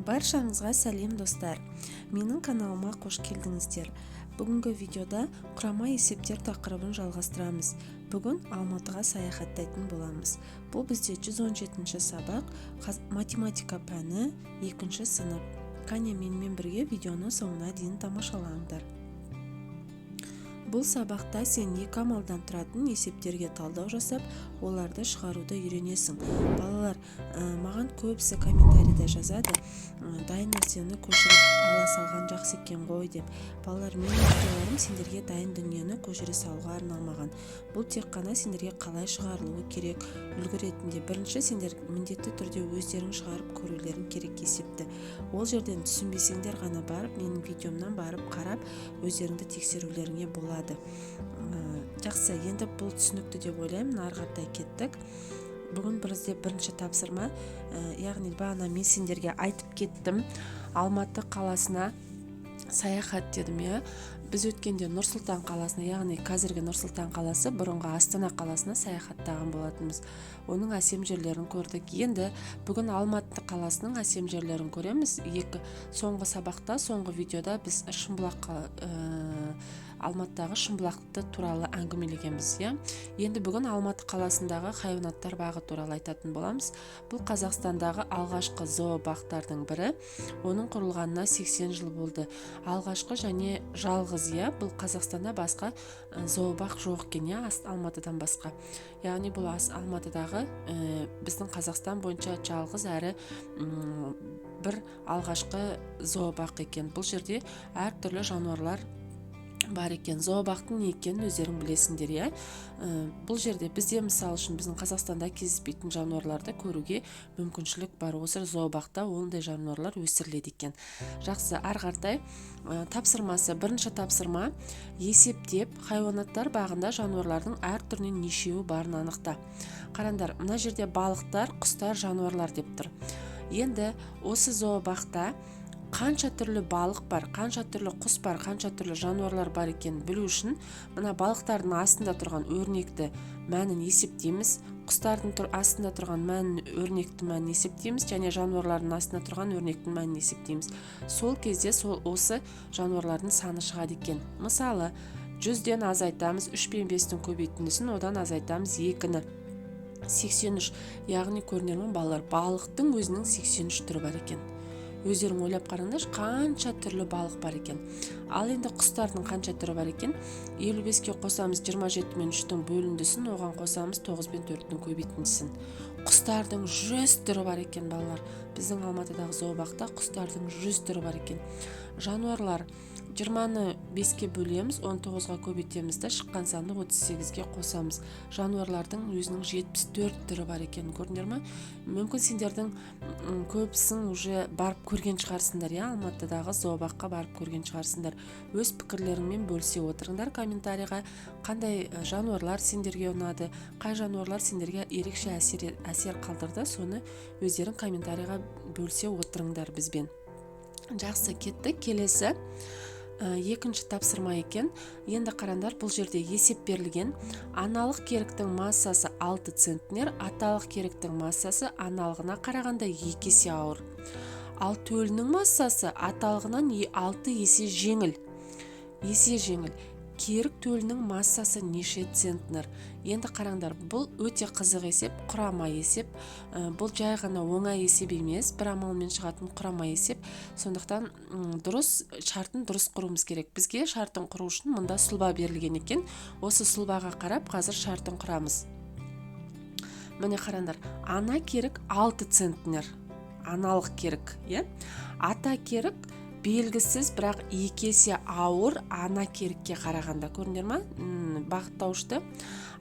Баршаңызға сәлем достар. Менің каналыма қош келдіңіздер. Бүгінгі видеода құрама есептер тақырыбын жалғастырамыз. Бүгін Алматыға саяхаттайтын боламыз. Бұл бізде 117-ші сабақ, математика пәні 2-ші сынып. Қане менімен бірге видеоны соңына дейін тамашалаңдар. Бұл сабақта сен екі амалдан тұратын есептерге талдау жасап, оларды шығаруды үйренесің. Балалар, маған көбісі комментарийде жазады, дайын нәрсені көшіріп ала салған жақсы екен ғой деп. Балалар, менің видеоларым сендерге дайын дүниені көшіре салуға арналмаған. Бұл тек қана сендерге қалай шығарылуы керек үлгі ретінде. Бірінші, сендер міндетті түрде өздерің шығарып көрулерің керек есепті. Ол жерден түсінбесеңдер ғана барып, менің видеомнан барып қарап, өздеріңді тексерулеріңе болады. Жақсы, енді бұл түсінікті деп ойлаймын. Ары қарай кеттік. Бүгін бізде бірінші тапсырма, яғни бағана мен сендерге айтып кеттім, Алматы қаласына саяхат дедім. Біз өткенде Нұр-Сұлтан қаласына, яғни қазіргі Нұр-Сұлтан қаласы, бұрынғы Астана қаласына саяхаттаған болатынбыз. Оның әсем жерлерін көрдік. Енді бүгін Алматы қаласының әсем жерлерін көреміз. Соңғы сабақта, соңғы видеода біз Алматыдағы Шымбұлақты туралы әңгімелегенбіз. Енді бүгін Алматы қаласындағы хайуанаттар бағы туралы айтатын боламыз. Бұл Қазақстандағы алғашқы зообақтардың бірі. Оның құрылғанына 80 жыл болды. Алғашқы және жалғыз, бұл Қазақстанда басқа зообақ жоқ екен, Алматыдан басқа. Яғни бұл Алматыдағы біздің Қазақстан бойынша жалғыз әрі бір алғашқы зообақ екен. Бұл жерде әртүрлі жануарлар бар екен. Зообақтың не екенін өздерің білесіңдер. Бұл жерде бізде мысал үшін біздің Қазақстанда кездеспейтін жануарларды көруге мүмкіншілік бар. Осы зообақта ондай жануарлар өсіріледі екен. Жақсы, ары қарай тапсырмасы. Бірінші тапсырма: есептеп хайуанаттар бағында жануарлардың әр түрінен нешеуі барын анықта. Қараңдар, мына жерде балықтар, құстар, жануарлар деп тұр. Енді осы зообақта қанша түрлі балық бар, қанша түрлі құс бар, қанша түрлі жануарлар бар екен білу үшін, мына балықтардың астында тұрған өрнекті мәнін есептейміз, құстардың астында тұрған өрнекті мәнін есептейміз, және жануарлардың астында тұрған өрнектің мәнін есептейміз. Сол кезде осы жануарлардың саны шығады екен. Мысалы, 100-ден азайтамыз, 3 пен 5-тің көбейтіндісін, одан азайтамыз 2-ні. 83, яғни көрінермен балалар, балықтың өзінің 83 түрі бар екен. Өздерің ойлап қараңдар, қанша түрлі балық бар екен. Ал енді құстардың қанша түрі бар екен? 55-ке қосамыз 27 мен 3-тің бөліндісін, оған қосамыз 9 мен 4-тің көбейтіндісін. Құстардың 100 түрі бар екен, балалар. Біздің Алматыдағы зообақта құстардың 100 түрі бар екен. Жануарлар: 20-ны 5-ке бөлеміз, 19-ға көбейтеміз де шыққан санды 38-ге қосамыз. Жануарлардың өзінің 74 түрі бар екен. Көрдіңдер ме? Мүмкін сендердің көбісін уже барып көрген шығарсыңдар, Алматыдағы зообаққа барып көрген шығарсыңдар. Өз пікірлеріңмен бөлісе отырыңдар комментарийға. Қандай жануарлар сендерге ұнады, қай жануарлар сендерге ерекше әсер қалдырды, соны өздерің комментарийға бөлісе отырыңдар бізбен. Жақсы, кеттік. Келесі екінші тапсырма екен. Енді қараңдар, бұл жерде есеп берілген. Аналық керіктің массасы 6 центнер, аталық керіктің массасы аналығына қарағанда 2 есе ауыр. Ал төлінің массасы аталығынан 6 есе жеңіл. Керік төлінің массасы неше центнер? Енді қараңдар, бұл өте қызық есеп, құрама есеп. Бұл жай ғана оңай есеп емес, бір амалмен шығатын құрама есеп. Сондықтан шартын дұрыс құруымыз керек. Бізге шартын құру үшін мұнда сұлба берілген екен. Осы сұлбаға қарап қазір шартын құрамыз. Міне қараңдар, ана керік 6 центнер. Аналық керік, ата керік белгісіз, бірақ 2 есе ауыр ана керікке қарағанда. Көрдіңдер ме? Бағыттаушты.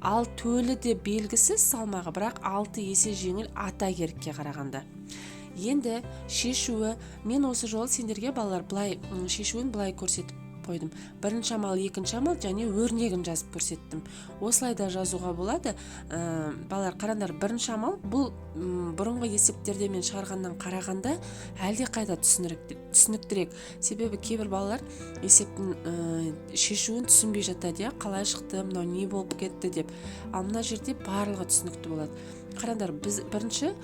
Ал төлі де белгісіз салмағы, бірақ 6 есе жеңіл ата керікке қарағанда. Енді шешуі, мен осы жолы сендерге балалар шешуін былай көрсетіп қойдым. Бірінші амал, екінші амал және өрнегін жазып көрсеттім. Осылай да жазуға болады. Балалар, қараңдар, бірінші амал, бұл бұрынғы есептерде мен шығарғаннан қарағанда әлде қайда түсініктірек. Себебі кейбір балалар есептің шешуін түсінбей жатады, қалай шықты, мынау не болып кетті деп. Ал мына жерде барлығы түсінікті болады. Қараңдар, біз бірінші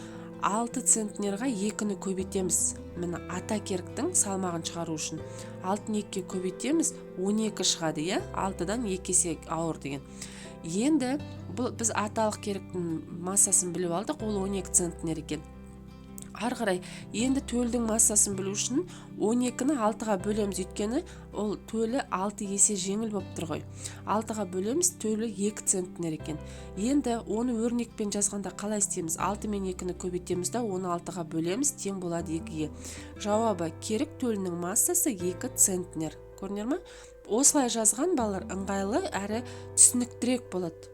6 центнерға 2-ні көбейтеміз. Міне ата керіктің салмағын шығару үшін 6-ны 2-ге көбейтеміз, 12 шығады, иә? 6-дан 2 есе ауыр деген. Енді біз аталық керіктің массасын біліп алдық, ол 12 центнер екен. Ары қарай енді төлдің массасын білу үшін 12-ні 6-ға бөлеміз, өйткені ол төлі 6 есе жеңіл болып тұр ғой. 6-ға бөлеміз, төлі 2 центнер екен. Енді оны өрнекпен жазғанда қалай істейміз? 6 мен 2-ні көбейтеміз да, оны 6-ға бөлеміз, тең болады 2-ге. Жауабы керік төлінің массасы 2 центнер. Көрінер ме? Осылай жазған балалар ыңғайлы әрі түсініктірек болады.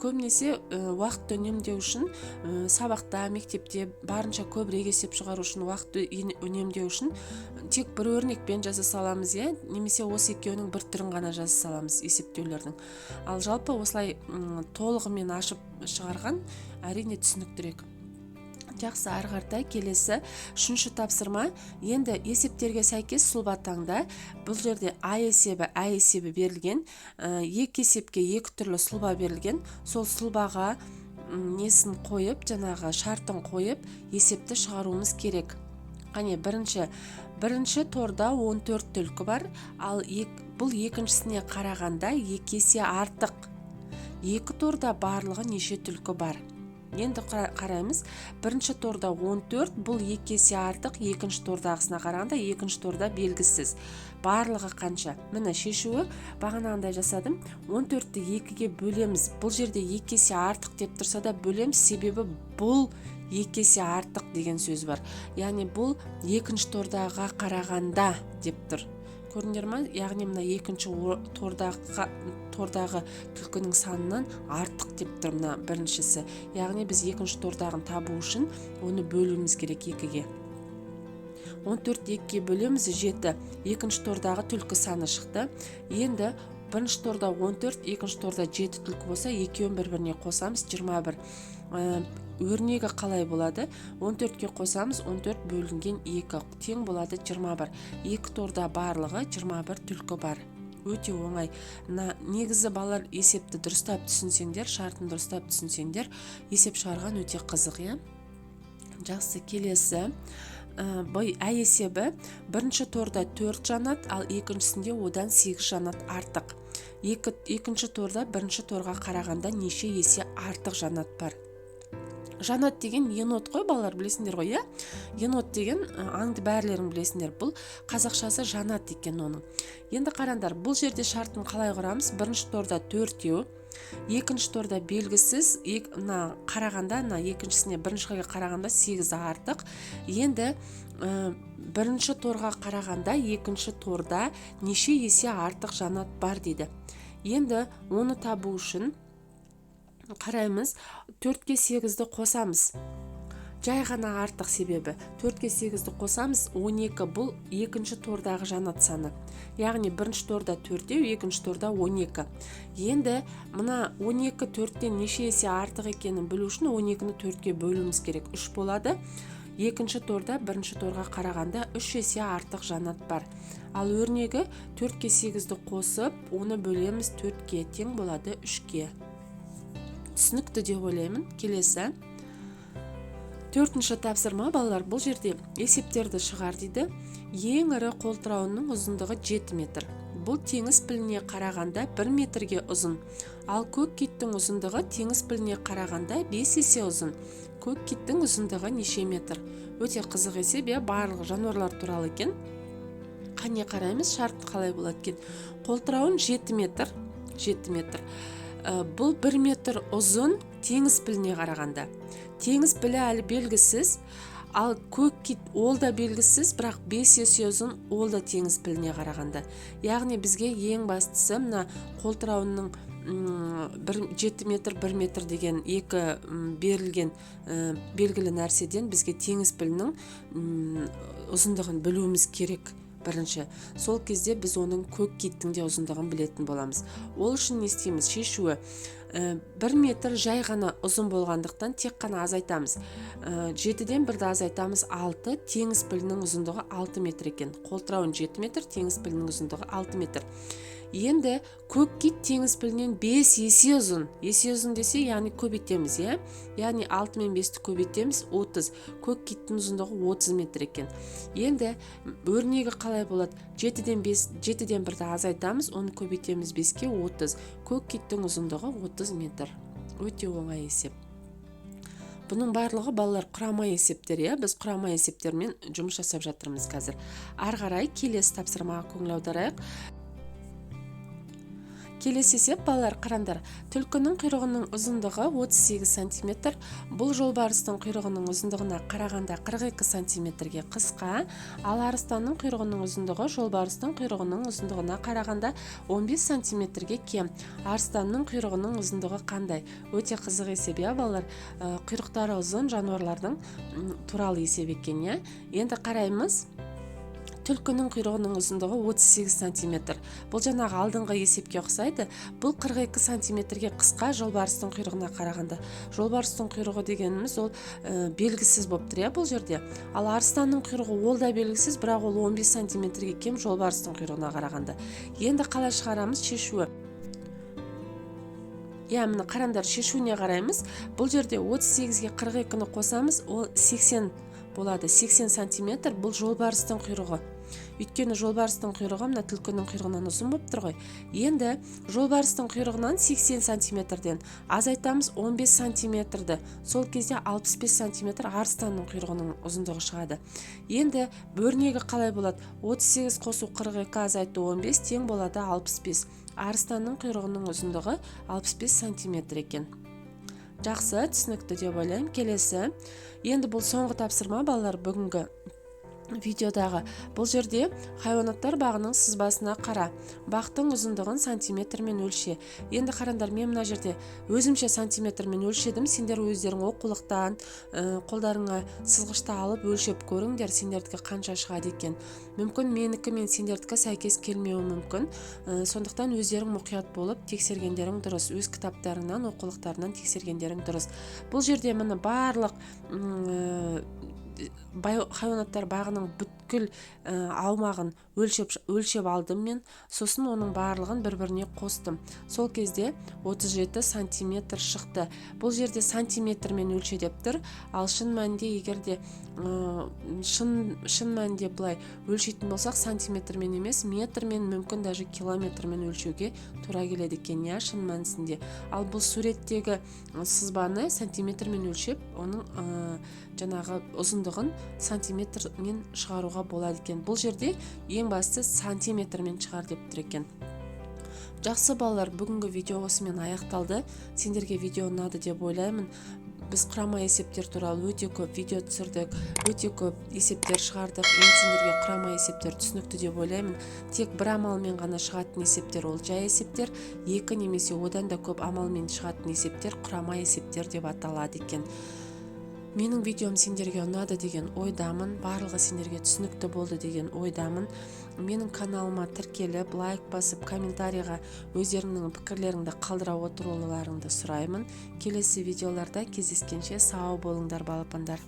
Көбінесе уақытты үнемдеу үшін сабақта, мектепте барынша көбірек есеп шығару үшін, уақытты үнемдеу үшін тек бір өрнекпен жаза саламыз, немесе осы екеуінің бір түрін ғана жаза саламыз есептеулердің. Ал жалпы осылай толығымен ашып шығарған әрине түсініктірек. Жақсы, ары қарай келесі 3-ші тапсырма. Енді есептерге сәйкес сұлба таңда. Бұл жерде А есебі берілген, екі есепке екі түрлі сұлба берілген. Сол сұлбаға несін қойып, жаңағы шартын қойып, есепті шығаруымыз керек. Қане, бірінші торда 14 түлкі бар, ал бұл екіншісіне қарағанда 2 есе артық. Екі торда барлығы неше түлкі бар? Енді қараймыз, бірінші торда 14, бұл 2 есе артық, екінші тордағысына қарағанда, екінші торда белгісіз. Барлығы қанша? Міне шешуі бағанағындай жасадым. 14-ті 2-ге бөлеміз. Бұл жерде 2 есе артық деп тұрса да бөлеміз, себебі бұл 2 есе артық деген сөз бар. Яғни бұл екінші тордаға қарағанда деп тұр. Көріндер ме? Яғни мына екінші тордағы түлкінің санынан артық деп тұр мына біріншісі. Яғни біз екінші тордағын табу үшін оны бөлуіміз керек 2-ге. 14 2-ге бөлеміз 7. Екінші тордағы түлкі саны шықты. Енді бірінші торда 14, екінші торда 7 түлкі болса, екеуін бір-біріне қосамыз 21. Өрнегі қалай болады? 14-ке қосамыз, 14 бөлінген 2 тең болады 21. Екі торда барлығы 21 түлкі бар. Өте оңай. Негізі балалар есепті дұрыстап түсінсеңдер, шартын дұрыстап түсінсеңдер, есеп шығарған өте қызық, иә? Жақсы, келесі. А есебі бірінші торда 4 жанат, ал екіншісінде одан 8 жанат артық. Екінші торда бірінші торға қарағанда неше есе артық жанат бар? Жанат деген енот қой, балалар, білесіңдер ғой, иә? Енот деген аңды бәрлерін білесіңдер. Бұл қазақшасы жанат екен оның. Енді қараңдар, бұл жерде шартын қалай құрамыз? Бірінші торда 4-еу, екінші торда белгісіз, қарағанда, екіншісіне біріншіге қарағанда 8 артық. Енді бірінші торға қарағанда екінші торда неше есе артық жанат бар дейді. Енді оны табу үшін қараймыз, 4-ке 8-ді қосамыз. Жай ғана артық себебі. 4-ке 8-ді қосамыз, 12 бұл екінші тордағы жанат саны. Яғни бірінші торда 4-еу, екінші торда 12. Енді мына 12 4-тен неше есе артық екенін білу үшін 12-ні 4-ке бөлуіміз керек. 3 болады. Екінші торда бірінші торға қарағанда 3 есе артық жанат бар. Ал өрнегі 4-ке 8-ді қосып, оны бөлеміз 4-ке, тең болады 3-ке. Түсінікті деп ойлаймын. Келесі 4-ші тапсырма, балалар, бұл жерде есептерді шығар дейді. Ең ірі қолтырауынның ұзындығы 7 метр. Бұл теңіз піліне қарағанда 1 метрге ұзын. Ал көк киттің ұзындығы теңіз піліне қарағанда 5 есе ұзын. Көк киттің ұзындығы неше метр? Өте қызық есеп, барлық жануарлар туралы екен. Қане қараймыз, шарт қалай болады екен? Қолтырауын 7 метр. Бұл 1 метр ұзын теңіз піліне қарағанда. Теңіз пілі әлі белгісіз, ал көк кит ол да белгісіз, бірақ 5 есе ұзын ол да теңіз піліне қарағанда. Яғни бізге ең бастысы мына қолтырауының 7 метр, 1 метр деген екі берілген белгілі нәрседен бізге теңіз пілінің ұзындығын білуіміз керек. Бірінші, сол кезде біз оның көк киттің де ұзындығын білетін боламыз. Ол үшін не істейміз? Шешуі 1 метр жай ғана ұзын болғандықтан тек қана азайтамыз. 7-ден 1-ді азайтамыз 6, теңіз пілінің ұзындығы 6 метр екен. Қолтырауын 7 метр, теңіз пілінің ұзындығы 6 метр. Енді көк кит теңіз пілінен 5 есе ұзын. Есе ұзын десе, яғни көбейтеміз, яғни 6 мен 5-ті көбейтеміз 30. Көк киттің ұзындығы 30 метр екен. Енді өрнегі қалай болады? 7-ден 1-ді азайтамыз, оны көбейтеміз 5-ке 30. Көк киттің ұзындығы 30 метр. Өте оңай есеп. Бұның барлығы балалар құрама есептер, біз құрама есептермен жұмыс жасап жатырмыз қазір. Ары қарай келесі тапсырмаға көңіл аударайық. Келесі есеп, балалар қараңдар. Түлкінің құйрығының ұзындығы 38 см. Бұл жолбарыстың құйрығының ұзындығына қарағанда 42 см-ге қысқа, ал арыстанның құйрығының ұзындығы жолбарыстың құйрығының ұзындығына қарағанда 15 см-ге кем. Арыстанның құйрығының ұзындығы қандай? Өте қызық есеп, балалар. Құйрықтары ұзын жануарлардың туралы есеп екен, Енді қараймыз. Түлкінің құйрығының ұзындығы 38 см. Бұл жаңағы алдыңғы есепке ұқсайды. Бұл 42 см-ге қысқа жолбарыстың құйрығына қарағанда. Жолбарыстың құйрығы дегеніміз ол белгісіз болып тұр, бұл жерде. Ал арыстанның құйрығы ол да белгісіз, бірақ ол 15 см-ге кем жолбарыстың құйрығына қарағанда. Енді қалай шығарамыз шешуі? Міне қараңдар, шешуіне қараймыз. Бұл жерде 38-ге 42-ні қосамыз, ол 80 болады. 80 см бұл жолбарыстың құйрығы. Өйткені жолбарыстың құйрығы мына түлкінің құйрығынан ұзын болып тұр ғой. Енді жолбарыстың құйрығынан 80 см-ден азайтамыз 15 см-ді. Сол кезде 65 см арыстанның құйрығының ұзындығы шығады. Енді өрнегі қалай болады? 38 қосу 42 азайту 15 тең болады 65. Арыстанның құйрығының ұзындығы 65 см екен. Жақсы, түсінікті деп ойлаймын. Келесі. Енді бұл соңғы тапсырма, балалар, бүгінгі видеодағы. Бұл жерде хайуанаттар бағының сызбасына қара. Бақтың ұзындығын сантиметрмен өлше. Енді қараңдар, мен мына жерде өзімше сантиметрмен өлшедім. Сендер өздерің оқулықтан, қолдарыңа сызғышты алып өлшеп көріңдер, сендердікі қанша шығады екен. Мүмкін менікі мен сендердікі сәйкес келмеуі мүмкін. Сондықтан өздерің мұқият болып тексергендерің дұрыс. Өз кітаптарынан, оқулықтарынан тексергендерің дұрыс. Бұл жерде міне барлық хайуанаттар бағының бүткіл аумағын өлшеп алдым мен, сосын оның барлығын бір-біріне қостым. Сол кезде 37 сантиметр шықты. Бұл жерде сантиметрмен өлше деп тұр, ал шын мәнінде егерде шын мәнінде былай өлшейтін болсақ, сантиметрмен емес, метрмен, мүмкін даже километрмен өлшеуге тура келеді екен, шын мәнісінде. Ал бұл суреттегі сызбаны сантиметрмен өлшеп, оның жаңағы ұзындығын сантиметрмен шығаруға болады екен. Бұл жерде ең басты сантиметрмен шығар деп тұр екен. Жақсы балалар, бүгінгі видео осымен аяқталды. Сендерге видео ұнады деп ойлаймын. Біз құрама есептер туралы өте көп видео түсірдік, өте көп есептер шығардық. Мен сендерге құрама есептер түсінікті деп ойлаймын. Тек бір амалмен ғана шығатын есептер ол жай есептер, екі немесе одан да көп амалмен шығатын есептер құрама есептер деп аталады екен. Менің видеом сендерге ұнады деген ойдамын, барлығы сендерге түсінікті болды деген ойдамын. Менің каналыма тіркеліп, лайк басып, комментарийға өздеріңнің пікірлеріңді қалдыра отыруларыңды сұраймын. Келесі видеоларда кездескенше сау болыңдар балапандар.